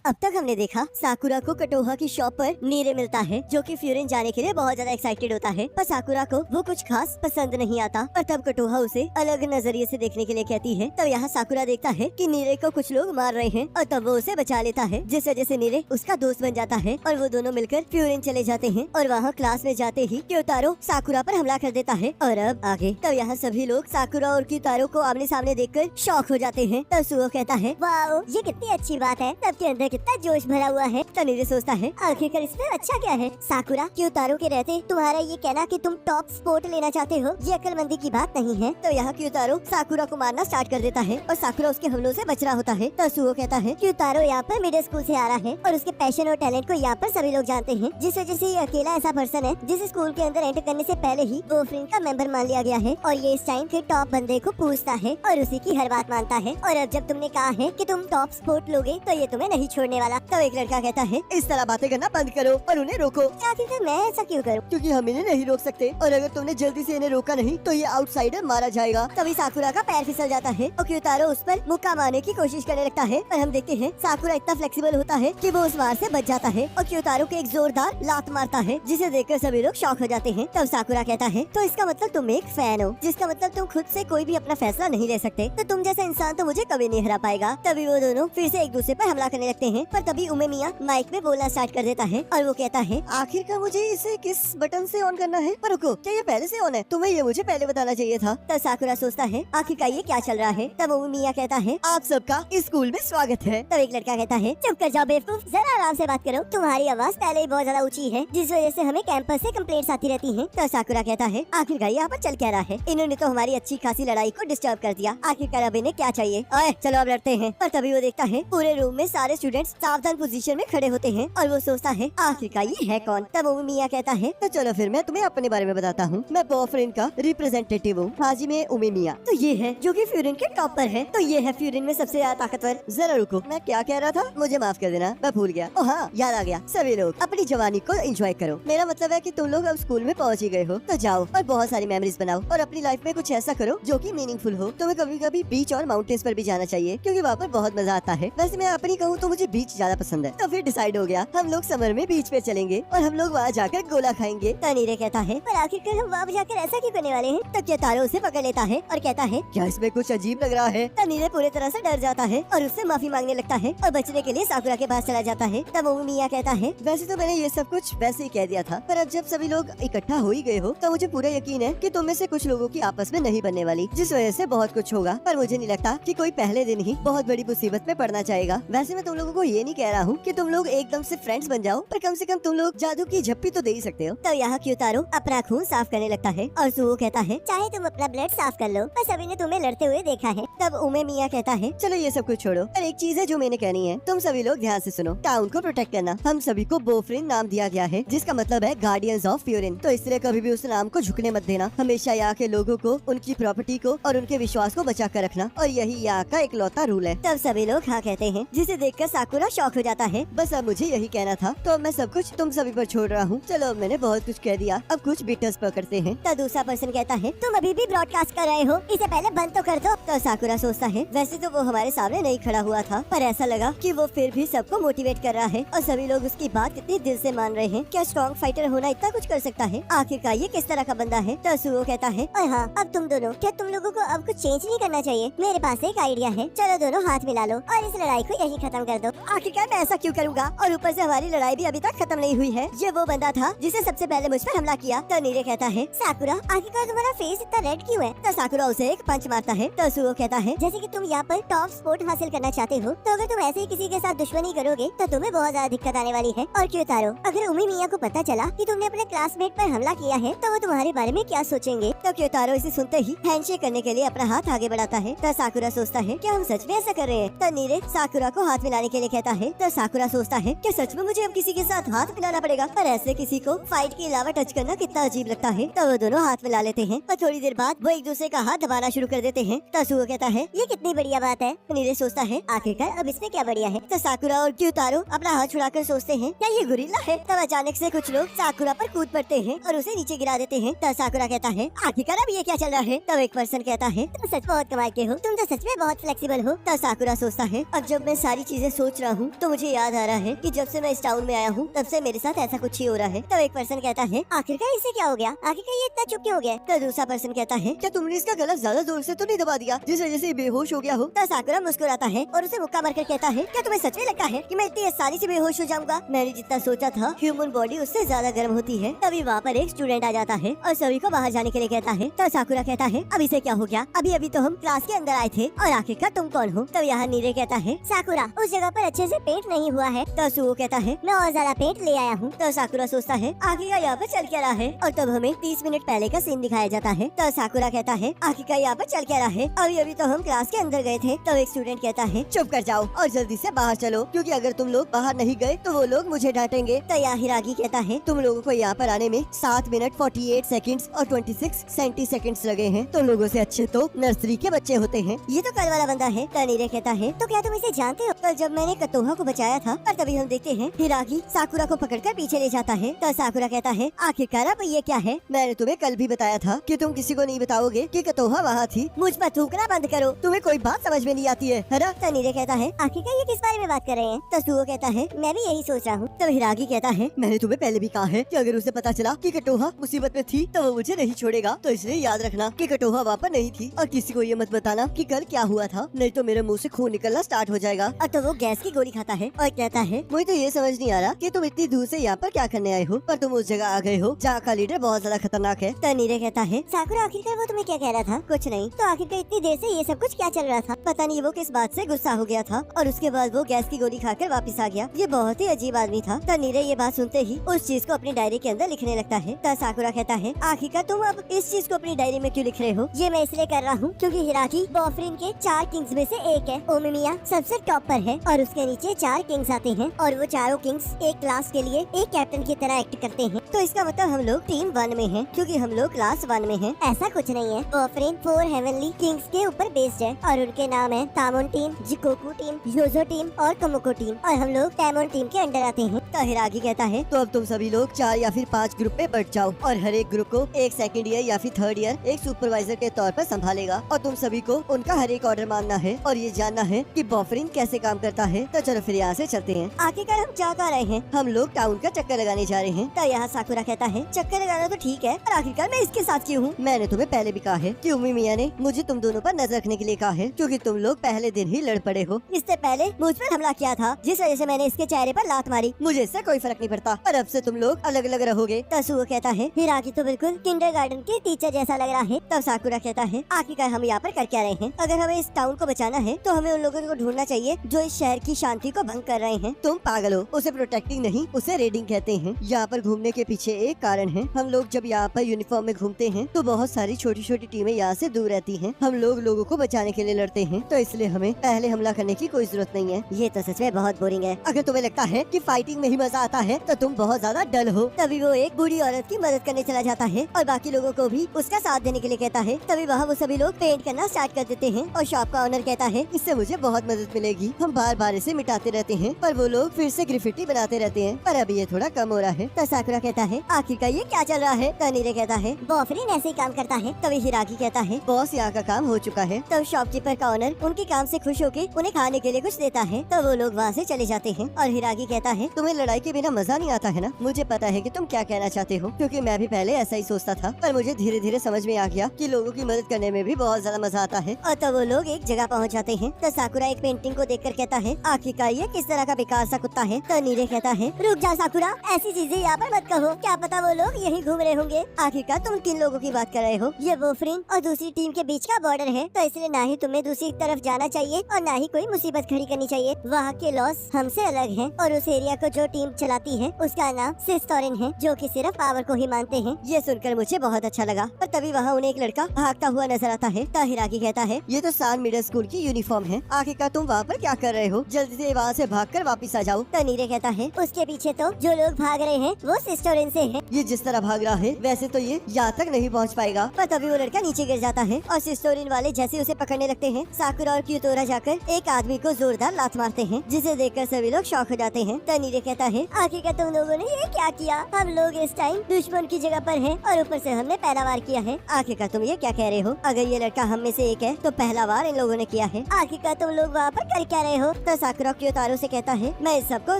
अब तक हमने देखा साकुरा को कटोहा की शॉप पर नीरे मिलता है, जो कि फ्यूरिन जाने के लिए बहुत ज्यादा एक्साइटेड होता है, पर साकुरा को वो कुछ खास पसंद नहीं आता। और तब कटोहा उसे अलग नजरिए से देखने के लिए कहती है। तब यहाँ साकुरा देखता है कि नीरे को कुछ लोग मार रहे हैं और तब वो उसे बचा लेता है, जिस वजह से नीरे उसका दोस्त बन जाता है और वो दोनों मिलकर फ्यूरिन चले जाते हैं। और वहाँ क्लास में जाते ही क्योतारो साकुरा पर हमला कर देता है। और अब आगे तब यहाँ सभी लोग साकुरा और क्योतारो को आमने सामने देखकर शॉक हो जाते हैं। तब सुओ कहता है, वाओ ये कितनी अच्छी बात है, सबके अंदर कितना जोश भरा हुआ है। तो नीरे सोचता है, आखिरकार इसमें अच्छा क्या है। साकुरा क्योतारो के रहते तुम्हारा ये कहना कि तुम टॉप स्पोर्ट लेना चाहते हो, ये अक्लमंदी की बात नहीं है। तो यहाँ क्योतारो साकुरा को मारना स्टार्ट कर देता है और साकुरा उसके हमलों से बच रहा होता है। तो सुओ कहता है, क्योतारो यहाँ पर मिडिल स्कूल से आ रहा है और उसके पैशन और टैलेंट को यहाँ पर सभी लोग जानते हैं, जिस वजह से ये अकेला ऐसा पर्सन है जिस स्कूल के अंदर एंटर करने से पहले ही वो फ्रेंड का मेंबर मान लिया गया है। और ये इस टाइम के टॉप बंदे को पूछता है और उसी की हर बात मानता है। और अब जब तुमने कहा है कि तुम टॉप स्पोर्ट लोगे तो ये तुम्हें नहीं छोड़ने वाला। तो एक लड़का कहता है, इस तरह बातें करना बंद करो और उन्हें रोको। आखिरकार मैं ऐसा क्यों करूँ? क्योंकि हम इन्हें नहीं रोक सकते और अगर तुमने जल्दी से इन्हें रोका नहीं तो ये आउटसाइडर मारा जाएगा। तभी साकुरा का पैर फिसल जाता है और क्योतारो उस पर मुक्का मारने की कोशिश करने लगता है। और हम देखते हैं साकुरा इतना फ्लेक्सिबल होता है कि वो उस वार से बच जाता है और क्योतारो को एक जोरदार लात मारता है, जिसे देखकर सभी लोग शॉक हो जाते हैं। तब साकुरा कहता है, तो इसका मतलब तुम एक फैन हो, जिसका मतलब तुम खुद से कोई भी अपना फैसला नहीं ले सकते, तो तुम जैसा इंसान तो मुझे कभी नहीं हरा पाएगा। तभी वो दोनों फिर से एक दूसरे पर हमला करने लगते हैं। पर तभी उमेमिया माइक में बोलना स्टार्ट कर देता है और वो कहता है, आखिरकार मुझे इसे किस बटन से ऑन करना है? पर रुको, क्या ये पहले से ऑन है? तुम्हें ये मुझे पहले बताना चाहिए था। तब साकुरा सोचता है, आखिरकार ये क्या चल रहा है। तब उमेमिया कहता है, आप सबका इस स्कूल में स्वागत है। तब एक लड़का कहता है, चुप कर जाओ बेवकूफ, जरा आराम से बात करो, तुम्हारी आवाज पहले ही बहुत ज्यादा ऊंची है, जिस वजह से हमें कैंपस से कंप्लेंट्स आती रहती हैं। तो साकुरा कहता है, आखिरकार यहाँ पर चल क्या रहा है, इन्होंने तो हमारी अच्छी खासी लड़ाई को डिस्टर्ब कर दिया, आखिरकार अब इन्हें क्या चाहिए। ओए चलो अब लड़ते हैं। पर तभी वो देखता है पूरे रूम में सारे स्टूडेंट्स सावधान पोजीशन में खड़े होते हैं और वो सोचता है, आखिरकार ये है कौन। तब उमेमिया कहता है, तो चलो फिर मैं तुम्हें अपने बारे में बताता हूँ। मैं बॉयफ्रेंड का रिप्रेजेंटेटिव हूँ, हाजिमे उमेमिया। तो ये है जो कि फ्यूरिन के टॉप पर है, तो ये है फ्यूरिन में सबसे ज्यादा ताकतवर। जरा रुको, मैं क्या कह रहा था, मुझे माफ कर देना, मैं भूल गया। ओह हाँ, याद आ गया। सभी लोग अपनी जवानी को एंजॉय करो। मेरा मतलब है कि तुम लोग अब स्कूल में पहुँच ही गए हो, तो जाओ और बहुत सारी मेमोरीज बनाओ और अपनी लाइफ में कुछ ऐसा करो जो कि मीनिंगफुल हो। तुम्हें कभी कभी बीच और माउंटेन्स पर भी जाना चाहिए, क्योंकि वहाँ पर बहुत मजा आता है। वैसे मैं अपनी कहूँ तो मुझे बीच ज्यादा पसंद है। तो फिर डिसाइड हो गया, हम लोग समर में बीच पे चलेंगे और हम लोग वहाँ जाकर गोला खाएंगे। तनीरे कहता है, पर आखिरकार हम वहाँ जाकर ऐसा क्यों करने वाले हैं। तब क्योतारो उसे पकड़ लेता है और कहता है, क्या इसमें कुछ अजीब लग रहा है? तनीरे पूरी तरह से डर जाता है और उससे माफी मांगने लगता है और बचने के लिए साकुरा के पास चला जाता है। तब उमेमिया कहता है, वैसे तो मैंने ये सब कुछ वैसे ही कह दिया था, पर अब जब सभी लोग इकट्ठा हो ही गए हो तो मुझे पूरा यकीन है कि तुम में से कुछ लोगों की आपस में नहीं बनने वाली, जिस वजह से बहुत कुछ होगा। पर मुझे नहीं लगता कि कोई पहले दिन ही बहुत बड़ी मुसीबत में पड़ना चाहेगा। वैसे मैं तुम लोगों को ये नहीं कह रहा हूँ कि तुम लोग एकदम से फ्रेंड्स बन जाओ, पर कम से कम तुम लोग जादू की झप्पी तो दे ही सकते हो। तो यहाँ क्योतारो अपना खून साफ करने लगता है और सुओ कहता है, चाहे तुम अपना ब्लड साफ कर लो, पर सभी ने तुम्हें लड़ते हुए देखा है। तब उमेमिया कहता है, चलो ये सब कुछ छोड़ो, पर एक चीज है जो मैंने कहनी है, तुम सभी लोग ध्यान से सुनो। टाउन को प्रोटेक्ट करना, हम सभी को बोफ्रिन नाम दिया गया है, जिसका मतलब है गार्डियंस ऑफ फ्यूरिन। तो इसलिए कभी भी उस नाम को झुकने मत देना। हमेशा यहाँ के लोगों को, उनकी प्रॉपर्टी को और उनके विश्वास को बचा कर रखना, और यही यहाँ का इकलौता रूल है। तब सभी लोग हाँ कहते हैं, जिसे देखकर साकुरा शॉक हो जाता है। बस अब मुझे यही कहना था, तो अब मैं सब कुछ तुम सभी पर छोड़ रहा हूँ। चलो अब मैंने बहुत कुछ कह दिया, अब कुछ बिटर्स पकड़ते हैं। तो दूसरा पर्सन कहता है, तुम अभी भी ब्रॉडकास्ट कर रहे हो, इसे पहले बंद तो कर दो। तो साकुरा सोचता है, वैसे तो वो हमारे सामने नहीं खड़ा हुआ था, पर ऐसा लगा कि वो फिर भी सबको मोटिवेट कर रहा है और सभी लोग उसकी बात कितनी दिल से मान रहे हैं। क्या स्ट्रॉन्ग फाइटर होना इतना कुछ कर सकता है? आखिरकार ये किस तरह का बंदा है? तो सुओ कहता है, और हाँ, अब तुम दोनों, क्या तुम लोगों को अब कुछ चेंज नहीं करना चाहिए? मेरे पास एक आइडिया है, चलो दोनों हाथ मिला लो और इस लड़ाई को यही खत्म कर दो। आखिरकार मैं ऐसा क्यों करूँगा? और ऊपर से हमारी लड़ाई भी अभी तक खत्म नहीं हुई है। ये वो बंदा था जिसे सबसे पहले मुझ पर हमला किया। तो नीरे कहता है, साकुरा आखिरकार तुम्हारा फेस इतना रेड क्यों है? तो साकुरा उसे एक पंच मारता है। तो सुओ कहता है, जैसे कि तुम यहाँ पर टॉप स्पोर्ट हासिल करना चाहते हो, तो अगर तुम ऐसे ही किसी के साथ दुश्मनी करोगे तो तुम्हें बहुत ज्यादा दिक्कत आने वाली है। और क्योतारो, अगर उमेमिया को पता चला कि तुमने अपने क्लासमेट पर हमला किया है तो वो तुम्हारे बारे में क्या सोचेंगे? तो क्योतारो इसे सुनते ही हैंडशेक करने के लिए अपना हाथ आगे बढ़ाता है। तो साकुरा सोचता है, क्या हम सच में ऐसा कर रहे हैं? तो नीरे साकुरा को हाथ मिलाने के लिए कहता है। तो साकुरा सोचता है, क्या सच में मुझे अब किसी के साथ हाथ मिलाना पड़ेगा? पर ऐसे किसी को फाइट के अलावा टच करना कितना अजीब लगता है। तो वो दोनों हाथ मिला लेते हैं और थोड़ी देर बाद वो एक दूसरे का हाथ दबाना शुरू कर देते हैं। तो सुओ कहता है, ये कितनी बढ़िया बात है। नीरे सोचता है, आखिरकार अब इसमें क्या बढ़िया है? तो साकुरा और क्योतारो अपना हाथ छुड़ाकर सोचते हैं, क्या ये गोरिल्ला है? तब अचानक से कुछ लोग साकुरा पर कूद पड़ते हैं और उसे नीचे गिरा देते हैं। तो साकुरा कहता है, आखिरकार अब ये क्या चल रहा है? तब एक पर्सन कहता है, तुम सच बहुत कमाल के हो, तुम तो सच में बहुत फ्लेक्सिबल हो। तो साकुरा सोचता है, अब जब मैं सारी चीजें सोच सोच रहा हूँ तो मुझे याद आ रहा है कि जब से मैं इस टाउन में आया हूँ तब से मेरे साथ ऐसा कुछ ही हो रहा है। तब एक पर्सन कहता है आखिरकार इसे क्या हो गया, आखिरकार ये इतना चुप क्यों हो गया। तो दूसरा पर्सन कहता है क्या तुमने इसका गला ज्यादा जोर से तो नहीं दबा दिया जिस वजह से ये बेहोश हो गया हो। तो साकुरा मुस्कुराता है और उसे मुक्का मारकर कहता है क्या तुम्हें सच में लगता है कि मैं इतनी आसानी से बेहोश हो जाऊंगा। मैंने जितना सोचा था ह्यूमन बॉडी उससे ज्यादा गर्म होती है। तभी वहाँ पर एक स्टूडेंट आ जाता है और सभी को बाहर जाने के लिए कहता है। तो साकुरा कहता है अभी से क्या हो गया, अभी अभी तो हम क्लास के अंदर आए थे और आखिरकार तुम कौन हो। तब यहाँ नीरे कहता है साकुरा उस जगह पर अच्छे से पेंट नहीं हुआ है। तो सुओ कहता है मैं और ज्यादा पेंट ले आया हूँ। तो साकुरा सोचता है आखिरकार यहाँ पर चल क्या रहा है और तब हमें 30 मिनट पहले का सीन दिखाया जाता है। तो साकुरा कहता है आखिरकार यहाँ पर चल क्या रहा है, अभी अभी तो हम क्लास के अंदर गए थे। तब एक स्टूडेंट कहता है चुप कर जाओ और जल्दी से बाहर चलो, क्योंकि अगर तुम लोग बाहर नहीं गए तो वो लोग मुझे डांटेंगे। तो यहाँ हिरागी कहता है तुम लोगों को यहाँ पर आने में 7 मिनट 48 सेकंड्स और 26 सेंटीसेकंड्स लगे हैं। तुम लोगों से अच्छे तो नर्सरी के बच्चे होते हैं। ये तो कल वाला बंदा है। तनीरे कहता है तो क्या तुम इसे जानते हो, कल जब मैंने कतोहा को बचाया था और तभी हम देखते हैं हिरागी साकुरा को पकड़कर पीछे ले जाता है। तो साकुरा कहता है आखिरकार अब ये क्या है। मैंने तुम्हें कल भी बताया था कि तुम किसी को नहीं बताओगे कि कतोहा वहाँ थी। मुझ पर थूकना बंद करो, तुम्हें कोई बात समझ में नहीं आती है ना। तनीरे कहता है आखिरकार ये किस बारे में बात कर रहे हैं। तो सुओ कहता है मैं भी यही सोच रहा हूँ। तब हिरागी कहता है मैंने तुम्हें पहले भी कहा है कि अगर उसे पता चला कि कटोहा मुसीबत में थी तो वो मुझे नहीं छोड़ेगा। तो इसलिए याद रखना कि कटोहा वहाँ पर नहीं थी और किसी को ये मत बताना कि कल क्या हुआ था, नहीं तो मेरे मुंह से खून निकलना स्टार्ट हो जाएगा। और तो वो गैस की गोली खाता है और कहता है मुझे तो ये समझ नहीं आ रहा कि तुम इतनी दूर से यहाँ पर क्या करने आए हो, पर तुम उस जगह आ गए हो जहाँ का लीडर बहुत ज्यादा खतरनाक है। तनीरे कहता है साकुरा आखिरकार वो तुम्हें क्या कह रहा था। कुछ नहीं। तो आखिरकार इतनी देर से ये सब कुछ क्या चल रहा था, पता नहीं वो किस बात से गुस्सा हो गया था और उसके बाद वो गैस की गोली खाकर वापस आ गया। ये बहुत ही अजीब आदमी था। तनीरे ये बात सुनते ही उस चीज को अपनी डायरी के अंदर लिखने लगता है। तो साकुरा कहता है आखिरकार तुम अब इस चीज को अपनी डायरी में क्यों लिख रहे हो। ये मैं इसलिए कर रहा हूँ क्योंकि हिराकी बॉफरिन के 4 किंग्स में से एक है। ओमिमिया सबसे टॉप पर है और उसके नीचे 4 किंग्स आते हैं और वो चारों किंग्स एक क्लास के लिए एक कैप्टन की तरह एक्ट करते हैं। तो इसका मतलब हम लोग टीम 1 में हैं क्योंकि हम लोग क्लास 1 में हैं। ऐसा कुछ नहीं है। बॉफरिन 4 हेवनली किंग्स के ऊपर बेस्ड है और उनके नाम है तामोन टीम, जिकोकू टीम, योजो टीम और कमोको टीम और हम लोग टैमोन टीम के अंडर आते हैं। तो हिरागी कहता है तो अब तुम सभी लोग 4 या फिर 5 ग्रुप में बट जाओ और हर एक ग्रुप को एक सेकंड ईयर या फिर थर्ड ईयर एक सुपरवाइजर के तौर पर संभालेगा और तुम सभी को उनका हर एक ऑर्डर मानना है और ये जानना है कि बॉफरिन कैसे काम करता है। तो चलो फिर यहाँ से चलते हैं। आखिरकार हम जा कहाँ रहे हैं। हम लोग टाउन का चक्कर लगाने जा रहे हैं। तो यहाँ साकुरा कहता है चक्कर लगाना तो ठीक है पर आखिरकार मैं इसके साथ क्यों हूँ। मैंने तुम्हें पहले भी कहा है कि उम्मी मियाँ ने मुझे तुम दोनों पर नजर रखने के लिए कहा है क्योंकि तुम लोग पहले दिन ही लड़ पड़े हो। इससे पहले मुझ पर हमला किया था जिस वजह से मैंने इसके चेहरे पर लात मारी। मुझे इससे कोई फर्क नहीं पड़ता और अब से तुम लोग अलग अलग रहोगे। तसुओ कहता है हिराकी तो बिल्कुल किंडरगार्टन के टीचर जैसा लग रहा है। तब साकुरा कहता है आखिरकार हम यहाँ पर कर क्या रहे हैं। अगर हमें इस टाउन को बचाना है तो हमें उन लोगों को ढूंढना चाहिए जो इस शहर की शांति को भंग कर रहे हैं। तुम पागल हो, उसे प्रोटेक्टिंग नहीं उसे रेडिंग कहते हैं। यहाँ पर घूमने के पीछे एक कारण है। हम लोग जब यहाँ पर यूनिफॉर्म में घूमते हैं तो बहुत सारी छोटी छोटी टीमें यहाँ से दूर रहती हैं। हम लोग लोगों को बचाने के लिए लड़ते हैं तो इसलिए हमें पहले हमला करने की कोई जरूरत नहीं है। ये तो सच में बहुत बोरिंग है। अगर तुम्हें लगता है कि फाइटिंग में ही मजा आता है तो तुम बहुत ज्यादा डल हो। तभी वो एक बूढ़ी औरत की मदद करने चला जाता है और बाकी लोगों को भी उसका साथ देने के लिए कहता है। तभी वहाँ वो सभी लोग पेंट करना स्टार्ट कर देते हैं और शॉप का ओनर कहता है इससे मुझे बहुत मदद मिलेगी। हम बार बार इसे मिटाते रहते हैं पर वो लोग फिर से ग्रिफिटी बनाते रहते हैं, पर अभी ये थोड़ा कम हो रहा है। तो साकुरा कहता है आखिरकार ये क्या चल रहा है। तनीरे कहता है बॉफरिन ऐसे ही काम करता है। तभी हिराकी कहता है बॉस यहाँ का काम हो चुका है। तब शॉपकीपर का ओनर उनके काम से खुश होकर उन्हें खाने के लिए कुछ देता है। तो वो लोग वहाँ से चले जाते हैं और हिराकी कहता है तुम्हें लड़ाई के बिना मजा नहीं आता है ना। मुझे पता है कि तुम क्या कहना चाहते हो क्योंकि मैं भी पहले ऐसा ही सोचता था, पर मुझे धीरे धीरे समझ में आ गया कि लोगों की मदद करने में भी बहुत ज्यादा मजा आता है। और तब वो लोग एक जगह पहुँच जाते हैं। तो साकुरा एक पेंटिंग को देखकर कहता है आखिरकार ये किस तरह का बेकार सा कुत्ता है। तो नीरे कहता है रुक जा साकुरा, ऐसी चीजें यहाँ पर मत कहो, क्या पता वो लोग यही घूम रहे होंगे। आखिरकार तुम किन लोगों की बात कर रहे हो। ये बॉफरिन और दूसरी टीम के बीच का बॉर्डर है तो इसलिए ना ही तुम्हें दूसरी तरफ जाना चाहिए और ना ही कोई मुसीबत खड़ी करनी चाहिए। वहाँ के लॉस हमसे अलग हैं और उस एरिया को जो टीम चलाती है उसका नाम सिस्टोरिन है जो कि सिर्फ पावर को ही मानते हैं। ये सुनकर मुझे बहुत अच्छा लगा। पर तभी वहाँ उन्हें एक लड़का भागता हुआ नजर आता है। तो हिराकी कहता है ये तो सान मिडिल स्कूल की यूनिफॉर्म है। आखिरकार तुम वहाँ पर क्या कर रहे हो, जल्दी से वहाँ से भागकर वापस आ जाओ। तो नीरे कहता है उसके पीछे तो जो लोग भाग रहे हैं वो सिस्टोरिन से है। ये जिस तरह भाग रहा है वैसे तो ये यहाँ तक नहीं पहुँच पाएगा। पर तभी वो लड़का नीचे गिर जाता है और सिस्टोरिन वाले जैसे उसे पकड़ने लगते हैं साकुरा और क्यूतोरा जाकर एक आदमी को जोरदार लात मारते हैं जिसे देखकर सभी लोग शॉक हो जाते हैं। तो नीरे कहता है आखिरकार तुम लोगों ने ये क्या किया। हम लोग इस टाइम दुश्मन की जगह पर हैं और ऊपर से हमने पहला वार किया है। आखिरकार तुम ये क्या कह रहे हो। अगर ये लड़का हम में से एक है तो पहला वार इन लोगों ने किया है। आखिरकार तुम लोग वहाँ पर कर क्या रहे हो। तो साकुरा क्योतारो से कहता है मैं इस सबको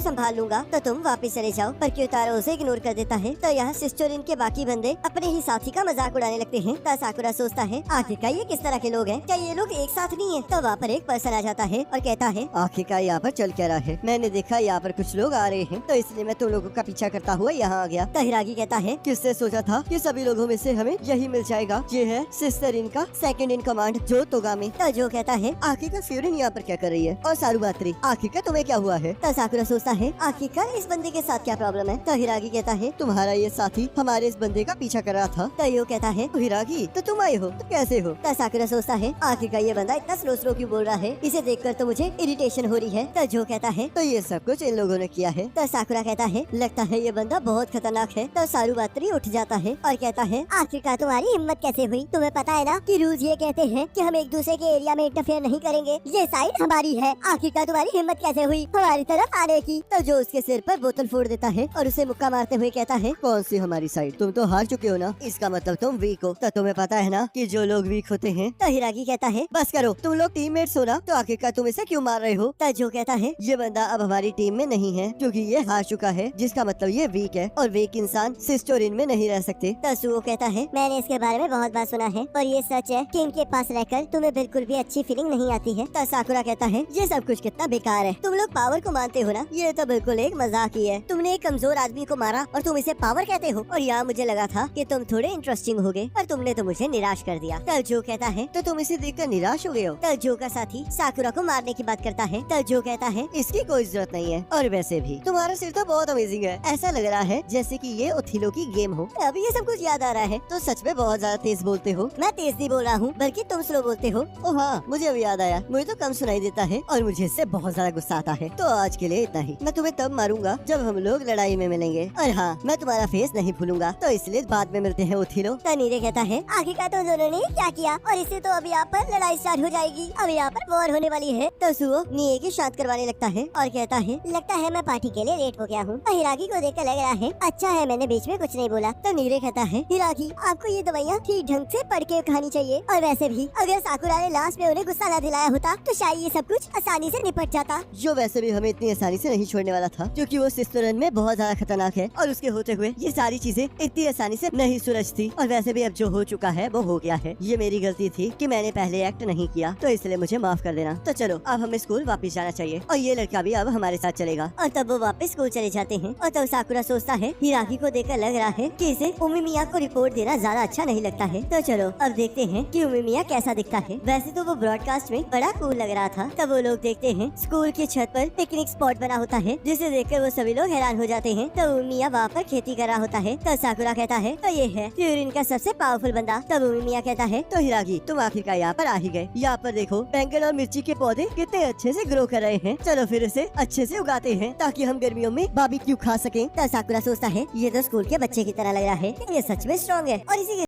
संभाल लूंगा, तो तुम वापस चले जाओ। पर क्योतारो उसे इग्नोर कर देता है। तो यहाँ सिस्टोरिन के बाकी बंदे अपने ही साथी का मजाक उड़ाने लगते हैं। तो साकुरा सोचता है आखिरकार ये किस तरह के लोग हैं, क्या ये लोग एक साथ नहीं है। तो वहाँ पर एक पर्सन आ जाता है और कहता है आखिरकार यहाँ पर चल क्या रहा है, मैंने देखा यहाँ पर कुछ लोग आ रहे हैं, तो इसलिए मैं तुम लोगों का पीछा करता हुआ यहाँ आ गया। तो हिरागी कहता है किससे सोचा था कि सभी लोगों में से हमें यही मिल जाएगा। ये है सिस्टर इनका सेकंड इन कमांड जो तोगामी। तो जो कहता है आखिरकार फ्यूरिन यहाँ पर क्या कर रही है, और सारुबात्री आखिरकार तुम्हें क्या हुआ है। तो साकुरा सोचता है आखिरकार इस बंदे के साथ क्या प्रॉब्लम है। तो हिरागी कहता है तुम्हारा ये साथी हमारे इस बंदे का पीछा कर रहा था। तो यो कहता है तो हिरागी तो तुम आए हो, तो कैसे हो। तो साकुरा सोचता है आखिरकार ये बंदा इतना स्लो स्लो क्यों बोल रहा है, इसे देखकर तो मुझे इरिटेशन हो रही है। तो जो कहता है तो ये सब कुछ इन लोगों ने किया है। तो साकुरा कहता है लगता है ये बंदा बहुत खतरनाक है। तो सारुबात्री उठ जाता है और कहता है आखिरकार तुम्हारी हिम्मत कैसे हुई, तुम्हें पता है ना कि रूल्स ये कहते हैं कि हम एक दूसरे के एरिया में इंटरफेयर नहीं करेंगे, ये साइड हमारी है, आखिरकार तुम्हारी हिम्मत कैसे हुई हमारी तरफ आने की। तो जो उसके सिर पर बोतल फोड़ देता है और उसे मुक्का मारते हुए कहता है कौन सी हमारी साइड, तुम तो हार चुके हो ना, इसका मतलब तुम वीक हो। तो तुम्हें पता है ना कि जो लोग वीक होते हैं। तो हिरागी कहता है बस करो, तुम लोग टीममेट्स हो ना, तो आखिरकार तुम इसे क्यों मार रहे हो। तो जो कहता है ये बंदा अब हमारी टीम में नहीं है क्योंकि ये हार चुका है, जिसका मतलब ये वीक है, और वीक इंसान सिस्टोरिन में नहीं रह सकते। तो सुओ कहता है मैंने इसके बारे में बहुत बार सुना है और ये सच है कि इनके पास रहकर तुम्हें बिल्कुल भी अच्छी फीलिंग नहीं आती है। तो साकुरा कहता है ये सब कुछ कितना बेकार है, तुम लोग पावर को मानते हो ना, ये तो बिल्कुल एक मजाक ही है। तुमने एक कमजोर आदमी को मारा और तुम इसे पावर कहते हो, और यहाँ मुझे लगा था कि तुम थोड़े इंटरेस्टिंग होगे, पर तुमने तो मुझे निराश कर दिया। तो जो कहता है तो तुम इसे देखकर निराश हो गए हो। तो जो का साथी साकुरा को मारने की बात करता है। तो जो कहता है इसकी कोई जरूरत नहीं है, और वैसे भी तुम्हारा सिर तो बहुत अमेजिंग है, ऐसा लग रहा है जैसे कि ये ओथिलो की गेम हो। अभी ये सब कुछ याद आ रहा है। तो सच में बहुत ज्यादा तेज बोलते हो। मैं तेज नहीं बोल रहा हूँ बल्कि तुम स्लो बोलते हो। ओह हाँ, मुझे अब याद आया, मुझे तो कम सुनाई देता है और मुझे इससे बहुत ज्यादा गुस्सा आता है। तो आज के लिए इतना ही, मैं तुम्हें तब मारूंगा जब हम लोग लड़ाई में मिलेंगे, और हाँ मैं तुम्हारा फेस नहीं भूलूंगा, तो इसलिए बाद में मिलते हैं ओथिलो। तो नीरे कहता है आखिरकार तुम दोनों ने क्या किया, और इससे तो अब यहाँ पर लड़ाई स्टार्ट हो जाएगी, अब यहाँ पर वॉर होने वाली है। तो सुओ नीरे की शांत करवाने लगता है और कहता है लगता है मैं पार्टी के लिए लेट हो गया हूँ। हिरागी को देखकर लग रहा है अच्छा है मैंने बीच में कुछ नहीं बोला। तो नीरे कहता है हिरागी आपको ये दवाइयाँ ठीक ढंग से पढ़ के खानी चाहिए, और वैसे भी अगर साकुरा ने लास्ट में उन्हें गुस्सा न दिलाया होता तो शायद ये सब कुछ आसानी से निपट जाता। जो वैसे भी हमें इतनी आसानी से नहीं छोड़ने वाला था, क्योंकि वो सिस्टरन में बहुत ज्यादा खतरनाक है, और उसके होते हुए ये सारी चीजें इतनी आसानी से नहीं सुलझती। और वैसे भी अब जो हो चुका है वो हो गया है। ये मेरी गलती थी कि मैंने पहले एक्ट नहीं किया, तो इसलिए मुझे माफ कर देना। तो चलो अब हमें स्कूल वापस जाना चाहिए, और ये लड़का भी अब हमारे साथ चलेगा। और तब वो वापस स्कूल चले जाते हैं। और तब साकुरा सोचता है हिरागी को देखकर लग रहा है कि इसे उमिमिया को रिपोर्ट देना ज्यादा अच्छा नहीं लगता है। तो चलो अब देखते हैं कि उमिमिया कैसा दिखता है। वैसे तो वो ब्रॉडकास्ट में बड़ा कूल लग रहा था। तब वो लोग देखते हैं स्कूल की छत पर पिकनिक स्पॉट बना होता है, जिसे देखकर वो सभी लोग हैरान हो जाते हैं। तो उमिमिया वहाँ पर खेती कर रहा होता है। तो साकुरा कहता है तो ये है फ्यूरिन का सबसे पावरफुल बंदा। तब उमिमिया कहता है तो हिरागी तुम आखिरकार यहाँ पर आ ही गए। यहाँ पर देखो बैंगन और मिर्ची के पौधे कितने अच्छे से ग्रो कर रहे हैं। चलो फिर इसे अच्छे से उगाते हैं ताकि हम गर्मियों में बारबेक्यू खा सकें। तो साकुरा सोचता है ये तो स्कूल के बच्चे की तरह लग रहा है, ये सच में स्ट्रॉन्ग है। और इसी